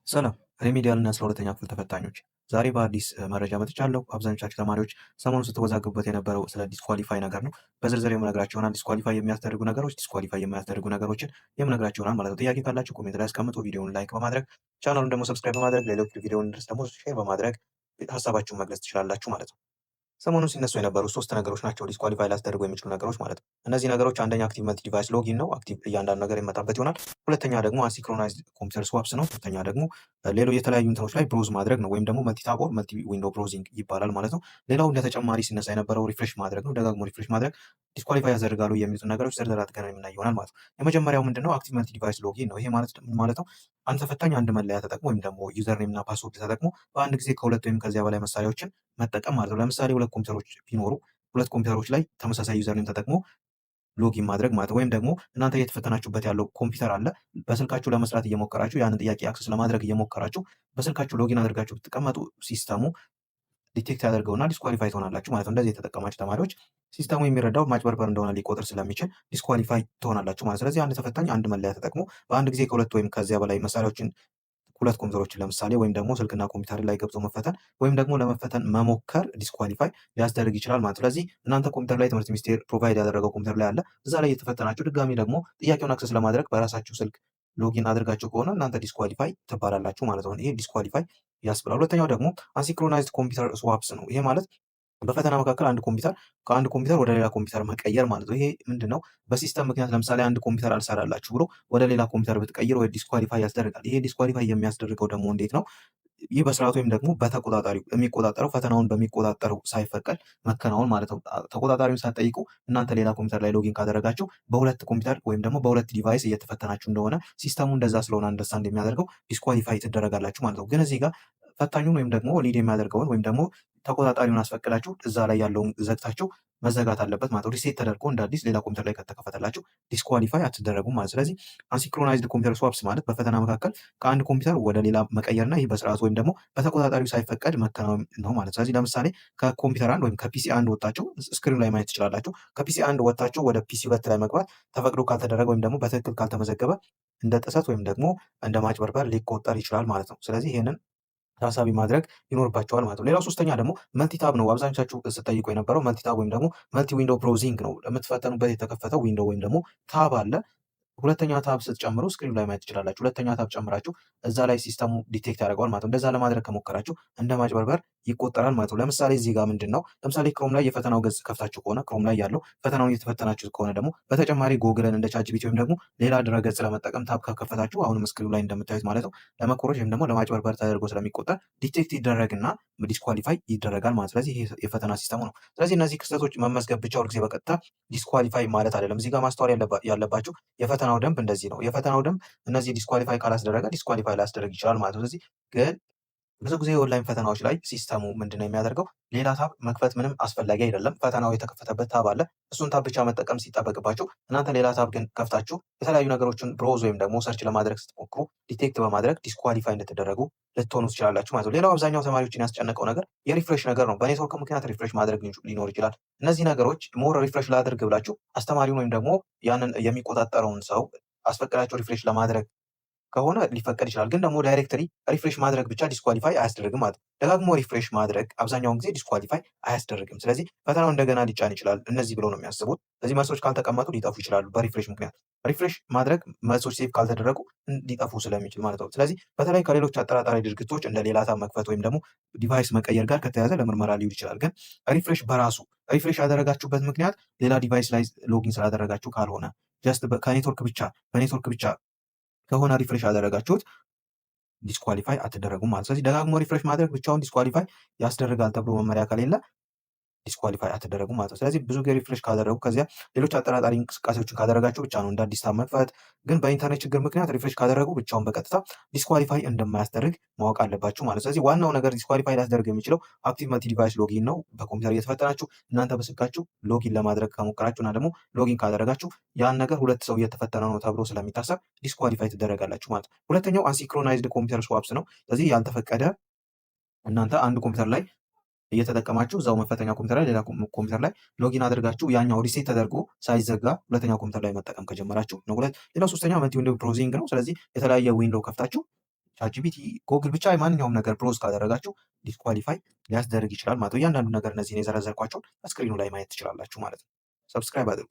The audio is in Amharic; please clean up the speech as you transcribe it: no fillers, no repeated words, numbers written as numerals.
ሰላም ሪሚዲያል እና 12ኛ ክፍል ተፈታኞች ዛሬ በአዲስ መረጃ መጥቻለሁ። አብዛኞቻችሁ ተማሪዎች ሰሞኑን ስትወዛገቡበት የነበረው ስለ ዲስኳሊፋይ ነገር ነው። በዝርዝር የምነግራችሁ ይሆናል። ዲስኳሊፋይ የሚያስደርጉ ነገሮች፣ ዲስኳሊፋይ የማያስደርጉ ነገሮችን የምነግራችሁ ይሆናል ማለት ነው። ጥያቄ ካላችሁ ኮሜንት ላይ አስቀምጡ። ቪዲዮውን ላይክ በማድረግ ቻናሉን ደግሞ ሰብስክራይብ በማድረግ ሌሎች ቪዲዮውን ድረስ ደግሞ ሼር በማድረግ ሀሳባችሁን መግለጽ ትችላላችሁ ማለት ነው። ሰሞኑን ሲነሱ የነበሩ ሶስት ነገሮች ናቸው ዲስኳሊፋይ ሊያስደርጉ የሚችሉ ነገሮች ማለት ነው። እነዚህ ነገሮች አንደኛ አክቲቭ መልቲ ዲቫይስ ሎጊን ነው። አክቲቭ እያንዳንዱ ነገር የመጣበት ይሆናል። ሁለተኛ ደግሞ አሲንክሮናይዝድ ኮምፒውተር ስዋፕስ ነው። ሶስተኛ ደግሞ ሌሎች የተለያዩ እንትኖች ላይ ብሮዝ ማድረግ ነው፣ ወይም ደግሞ መልቲ ታብ ኦር መልቲ ዊንዶው ብሮዚንግ ይባላል ማለት ነው። ሌላው እንደ ተጨማሪ ሲነሳ የነበረው ሪፍሬሽ ማድረግ ነው። ደጋግሞ ሪፍሬሽ ማድረግ ዲስኳሊፋይ ያደርጋሉ የሚሉትን ነገሮች ዝርዝር አድርገን የምናይ ይሆናል ማለት ነው። የመጀመሪያው ምንድነው? አክቲቭ መልቲ ዲቫይስ ሎጊን ነው። ይሄ ማለት ምን ማለት ነው? አንድ ተፈታኝ አንድ መለያ ተጠቅሞ ወይም ደግሞ ዩዘር ኔም እና ፓስወርድ ተጠቅሞ በአንድ ጊዜ ከሁለት ወይም ከዚያ በላይ መሳሪያዎችን መጠቀም ማለት ነው። ለምሳሌ ሁለት ኮምፒውተሮች ቢኖሩ ሁለት ኮምፒውተሮች ላይ ተመሳሳይ ዩዘር ኔም ተጠቅሞ ሎጊን ማድረግ ማለት ወይም ደግሞ እናንተ እየተፈተናችሁበት ያለው ኮምፒውተር አለ። በስልካችሁ ለመስራት እየሞከራችሁ ያንን ጥያቄ አክሰስ ለማድረግ እየሞከራችሁ በስልካችሁ ሎጊን አድርጋችሁ ብትቀመጡ ሲስተሙ ዲቴክት ያደርገውና ዲስኳሊፋይ ትሆናላችሁ ማለት ነው። እንደዚህ የተጠቀማችሁ ተማሪዎች ሲስተሙ የሚረዳው ማጭበርበር እንደሆነ ሊቆጥር ስለሚችል ዲስኳሊፋይ ትሆናላችሁ ማለት። ስለዚህ አንድ ተፈታኝ አንድ መለያ ተጠቅሞ በአንድ ጊዜ ከሁለት ወይም ከዚያ በላይ መሳሪያዎችን ሁለት ኮምፒውተሮችን ለምሳሌ ወይም ደግሞ ስልክና ኮምፒውተር ላይ ገብቶ መፈተን ወይም ደግሞ ለመፈተን መሞከር ዲስኳሊፋይ ሊያስደርግ ይችላል ማለት። ስለዚህ እናንተ ኮምፒውተር ላይ ትምህርት ሚኒስቴር ፕሮቫይድ ያደረገው ኮምፒውተር ላይ አለ። እዛ ላይ እየተፈተናችሁ ድጋሚ ደግሞ ጥያቄውን አክሰስ ለማድረግ በራሳችሁ ስልክ ሎጊን አድርጋችሁ ከሆነ እናንተ ዲስኳሊፋይ ትባላላችሁ ማለት ነው። ይሄ ዲስኳሊፋይ ያስብላል። ሁለተኛው ደግሞ አንሲንክሮናይዝድ ኮምፒውተር ስዋፕስ ነው። ይሄ ማለት በፈተና መካከል አንድ ኮምፒውተር ከአንድ ኮምፒውተር ወደ ሌላ ኮምፒውተር መቀየር ማለት ነው። ይሄ ምንድነው? በሲስተም ምክንያት ለምሳሌ አንድ ኮምፒውተር አልሰራላችሁ ብሎ ወደ ሌላ ኮምፒውተር ብትቀይር ወይ ዲስኳሊፋይ ያስደርጋል። ይሄ ዲስኳሊፋይ የሚያስደርገው ደግሞ እንዴት ነው? ይህ በስርዓቱ ወይም ደግሞ በተቆጣጣሪው የሚቆጣጠረው ፈተናውን በሚቆጣጠረው ሳይፈቀድ መከናወን ማለት ነው። ተቆጣጣሪውን ሳትጠይቁ እናንተ ሌላ ኮምፒውተር ላይ ሎጊን ካደረጋችሁ በሁለት ኮምፒውተር ወይም ደግሞ በሁለት ዲቫይስ እየተፈተናችሁ እንደሆነ ሲስተሙ እንደዛ ስለሆነ አንደርስታንድ የሚያደርገው ዲስኳሊፋይ ትደረጋላችሁ ማለት ነው። ግን እዚህ ጋር ፈታኙን ወይም ደግሞ ሊድ የሚያደርገውን ወይም ደግሞ ተቆጣጣሪውን አስፈቅዳችሁ እዛ ላይ ያለውን ዘግታችሁ መዘጋት አለበት ማለት ነው። ሪሴት ተደርጎ እንደ አዲስ ሌላ ኮምፒውተር ላይ ከተከፈተላችሁ ዲስኳሊፋይ አትደረጉም ማለት። ስለዚህ አንሲንክሮናይዝድ ኮምፒውተር ስዋፕስ ማለት በፈተና መካከል ከአንድ ኮምፒውተር ወደ ሌላ መቀየርና ይህ በስርዓቱ ወይም ደግሞ በተቆጣጣሪው ሳይፈቀድ መከናወን ነው ማለት። ስለዚህ ለምሳሌ ከኮምፒውተር አንድ ወይም ከፒሲ አንድ ወጣችሁ ስክሪኑ ላይ ማየት ትችላላችሁ። ከፒሲ አንድ ወጣችሁ ወደ ፒሲ ሁለት ላይ መግባት ተፈቅዶ ካልተደረገ ወይም ደግሞ በትክክል ካልተመዘገበ እንደ ጥሰት ወይም ደግሞ እንደ ማጭበርበር ሊቆጠር ይችላል ማለት ነው። ስለዚህ ይህንን ታሳቢ ማድረግ ይኖርባቸዋል ማለት ነው። ሌላው ሶስተኛ ደግሞ መልቲታብ ነው። አብዛኞቻችሁ ስጠይቁ የነበረው መልቲታብ ወይም ደግሞ መልቲ ዊንዶው ብሮዚንግ ነው። የምትፈተኑበት የተከፈተው ዊንዶው ወይም ደግሞ ታብ አለ። ሁለተኛ ታብ ስትጨምሩ ስክሪኑ ላይ ማየት ትችላላችሁ። ሁለተኛ ታብ ጨምራችሁ እዛ ላይ ሲስተሙ ዲቴክት ያደርገዋል ማለት ነው። እንደዛ ለማድረግ ከሞከራችሁ እንደ ማጭበርበር ይቆጠራል ማለት ነው። ለምሳሌ እዚህ ጋር ምንድን ነው? ለምሳሌ ክሮም ላይ የፈተናው ገጽ ከፍታችሁ ከሆነ ክሮም ላይ ያለው ፈተናውን እየተፈተናችሁ ከሆነ ደግሞ በተጨማሪ ጎግልን እንደ ቻት ጂፒቲ ወይም ደግሞ ሌላ ድረ ገጽ ለመጠቀም ታብ ከከፈታችሁ አሁንም ስክሪኑ ላይ እንደምታዩት ማለት ነው ለመኮረጅ ወይም ደግሞ ለማጭበርበር ተደርጎ ስለሚቆጠር ዲቴክት ይደረግና ዲስኳሊፋይ ይደረጋል ማለት። ስለዚህ ይሄ የፈተና ሲስተሙ ነው። ስለዚህ እነዚህ ክስተቶች መመዝገብ ብቻ ሁልጊዜ በቀጥታ ዲስኳሊፋይ ማለት አይደለም። እዚህ ጋር ማስተዋል ያለባችሁ የፈተናው ደንብ እንደዚህ ነው። የፈተናው ደንብ እነዚህ ዲስኳሊፋይ ካላስደረገ ዲስኳሊፋይ ላያስደርግ ይችላል ማለት ነው። ስለዚህ ግን ብዙ ጊዜ የኦንላይን ፈተናዎች ላይ ሲስተሙ ምንድነው የሚያደርገው? ሌላ ታብ መክፈት ምንም አስፈላጊ አይደለም። ፈተናው የተከፈተበት ታብ አለ። እሱን ታብ ብቻ መጠቀም ሲጠበቅባችሁ እናንተ ሌላ ታብ ግን ከፍታችሁ የተለያዩ ነገሮችን ብሮዝ ወይም ደግሞ ሰርች ለማድረግ ስትሞክሩ ዲቴክት በማድረግ ዲስኳሊፋይ እንድትደረጉ ልትሆኑ ትችላላችሁ ማለት ነው። ሌላው አብዛኛው ተማሪዎችን ያስጨነቀው ነገር የሪፍሬሽ ነገር ነው። በኔትወርክ ምክንያት ሪፍሬሽ ማድረግ ሊኖር ይችላል። እነዚህ ነገሮች ሞር ሪፍሬሽ ላድርግ ብላችሁ አስተማሪውን ወይም ደግሞ ያንን የሚቆጣጠረውን ሰው አስፈቅዳችሁ ሪፍሬሽ ለማድረግ ከሆነ ሊፈቀድ ይችላል። ግን ደግሞ ዳይሬክትሪ ሪፍሬሽ ማድረግ ብቻ ዲስኳሊፋይ አያስደርግም ማለት ነው። ደጋግሞ ሪፍሬሽ ማድረግ አብዛኛውን ጊዜ ዲስኳሊፋይ አያስደርግም። ስለዚህ ፈተናው እንደገና ሊጫን ይችላል። እነዚህ ብለው ነው የሚያስቡት። ስለዚህ መልሶች ካልተቀመጡ ሊጠፉ ይችላሉ በሪፍሬሽ ምክንያት። ሪፍሬሽ ማድረግ መልሶች ሴቭ ካልተደረጉ ሊጠፉ ስለሚችል ማለት ነው። ስለዚህ በተለይ ከሌሎች አጠራጣሪ ድርጊቶች እንደ ሌላ ታብ መክፈት ወይም ደግሞ ዲቫይስ መቀየር ጋር ከተያዘ ለምርመራ ሊውል ይችላል። ግን ሪፍሬሽ በራሱ ሪፍሬሽ ያደረጋችሁበት ምክንያት ሌላ ዲቫይስ ላይ ሎጊን ስላደረጋችሁ ካልሆነ ጀስት ከኔትወርክ ብቻ በኔትወርክ ብቻ ከሆነ ሪፍሬሽ ያደረጋችሁት ዲስኳሊፋይ አትደረጉም ማለት። ስለዚህ ደጋግሞ ሪፍሬሽ ማድረግ ብቻውን ዲስኳሊፋይ ያስደርጋል ተብሎ መመሪያ ከሌለ ዲስኳሊፋይ አትደረጉም ማለት ነው። ስለዚህ ብዙ ጊዜ ሪፍሬሽ ካደረጉ ከዚያ ሌሎች አጠራጣሪ እንቅስቃሴዎችን ካደረጋችሁ ብቻ ነው እንደ አዲስ ታብ መክፈት። ግን በኢንተርኔት ችግር ምክንያት ሪፍሬሽ ካደረጉ ብቻውን በቀጥታ ዲስኳሊፋይ እንደማያስደርግ ማወቅ አለባችሁ ማለት። ስለዚህ ዋናው ነገር ዲስኳሊፋይ ሊያስደርግ የሚችለው አክቲቭ መልቲ ዲቫይስ ሎጊን ነው። በኮምፒውተር እየተፈተናችሁ እናንተ በስልካችሁ ሎጊን ለማድረግ ከሞከራችሁ እና ደግሞ ሎጊን ካደረጋችሁ ያን ነገር ሁለት ሰው እየተፈተነ ነው ተብሎ ስለሚታሰብ ዲስኳሊፋይ ትደረጋላችሁ ማለት ነው። ሁለተኛው አንሲንክሮናይዝድ ኮምፒውተር ስዋፕስ ነው። ስለዚህ ያልተፈቀደ እናንተ አንድ ኮምፒውተር ላይ እየተጠቀማችሁ እዛው መፈተኛ ኮምፒውተር ላይ ሌላ ኮምፒውተር ላይ ሎጊን አድርጋችሁ ያኛው ሪሴት ተደርጎ ሳይዘጋ ሁለተኛ ኮምፒውተር ላይ መጠቀም ከጀመራችሁ ነው። ሌላው ሶስተኛ መልቲ ዊንዶው ብሮዚንግ ነው። ስለዚህ የተለያየ ዊንዶው ከፍታችሁ ቻትጂፒቲ፣ ጎግል ብቻ ማንኛውም ነገር ብሮዝ ካደረጋችሁ ዲስኳሊፋይ ሊያስደርግ ይችላል ማለት ነው። እያንዳንዱ ነገር እነዚህን የዘረዘርኳቸውን ስክሪኑ ላይ ማየት ትችላላችሁ ማለት ነው። ሰብስክራይብ አድርጉ።